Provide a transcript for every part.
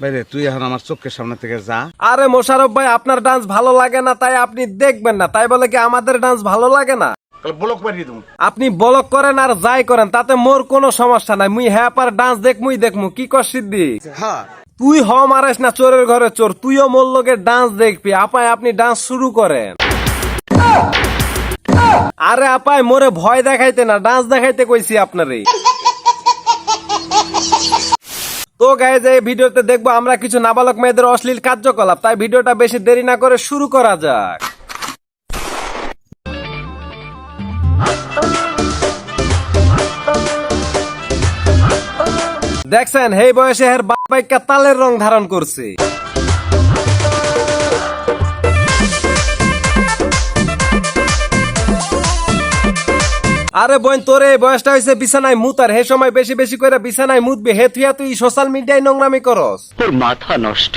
বাইরে তুই এখন আমার চোখের সামনে থেকে যা। আরে মোশাররফ ভাই, আপনার ডান্স ভালো লাগে না তাই আপনি দেখবেন না, তাই বলে কি আমাদের ডান্স ভালো লাগে না? ব্লক মারিয়ে দেবো। আপনি ব্লক করেন আর যাই করেন তাতে মোর কোনো সমস্যা নাই, মুই হ্যাঁ পার ডান্স দেখমু কি কর সিদ্ধি। হ্যাঁ তুই হ মারিস না চোরের ঘরে চোর, তুইও মোর লোকে ডান্স দেখবি। আপাই আপনি ডান্স শুরু করেন। আরে আপাই মোরে ভয় দেখাইতে না, ডান্স দেখাইতে কইছি আপনারে। তো গাইজ, এই ভিডিওতে দেখবো আমরা কিছু নাবালক মেয়েদের অশ্লীল কার্যকলাপ, তাই ভিডিওটা বেশি দেরি না করে শুরু করা যাক। দেখছেন এই বয়সে এর বাইকা তালের রং ধারণ করছে। আরে বোন, তোর এই বয়সটা হয়েছে বিছানায় মুতার, হে সময় বেশি বেশি করে বিছানায় মুতবে, হে তুই তুই সোশ্যাল মিডিয়ায় নোংরামি করস। তোর মাথা নষ্ট।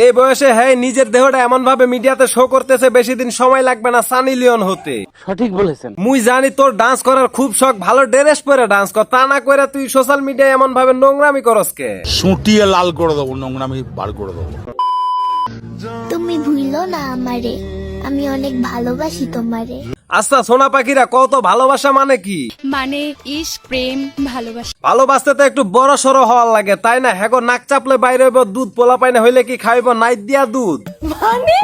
এই বয়সে হ্যাঁ নিজের দেহটা এমন ভাবে মিডিয়াতে শো করতেছে, বেশি দিন সময় লাগবে না সানি লিওন হতে। সঠিক বলেছেন। মুই জানি তোর ডান্স করার খুব শখ, ভালো ড্রেস পরে ডান্স কর, তা না করে তুই সোশ্যাল মিডিয়ায় এমন ভাবে নোংরামি করস কে? সুটিয়ে লাল করে দেবো, নোংরামি বার করে দেবো। তুমি ভুলো না আমারে, আমি অনেক ভালোবাসি তোমারে। আচ্ছা সোনা পাখিরা, কত ভালোবাসা মানে কি? মানে ইশক, প্রেম, ভালোবাসা। ভালোবাসতে তো একটু বড় সড়ো হওয়ার লাগে, তাই না? হ্যাঁ, নাক চাপলে বাইরে হইব দুধ, পোলা পাইনা হইলে কি খাইব নাইট দিয়া দুধ? মানে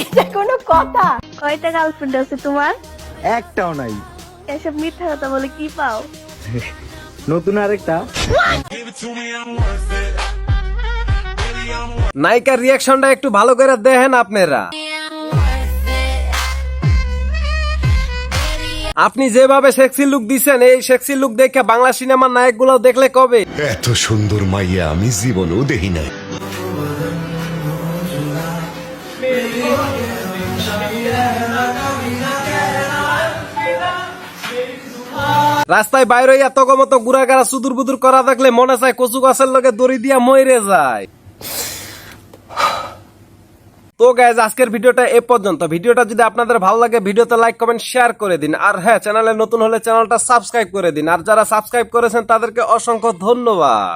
এটা কোনো কথা? কয়টা গার্লফ্রেন্ড আছে তোমার? একটাও নাই। এসব মিথ্যা কথা বলে কি পাও? নতুন আরেকটা। নায়িকার রিয়াকশনটা একটু ভালো করে দেখেন আপনারা। আপনি যেভাবে সেক্সি লুক দিছেন, এই সেক্সি লুক দেখে বাংলা সিনেমার নায়ক গুলো দেখলে কবে? এত সুন্দর মাইয়া আমি জীবনেও দেখি নাই। রাস্তায় বাইরে এত মতো গুড়াগাড়া সুদূর বুদুর করা দেখলে মনে চায় কচু গাছের লগে দড়ি দিয়া মরে যায়। তো গাইজ, আজকের ভিডিওটা এ পর্যন্ত। ভিডিওটা যদি আপনাদের ভালো লাগে, ভিডিওতে লাইক কমেন্ট শেয়ার করে দিন। আর হ্যাঁ, চ্যানেলে নতুন হলে চ্যানেলটা সাবস্ক্রাইব করে দিন। আর যারা সাবস্ক্রাইব করেছেন তাদেরকে অসংখ্য ধন্যবাদ।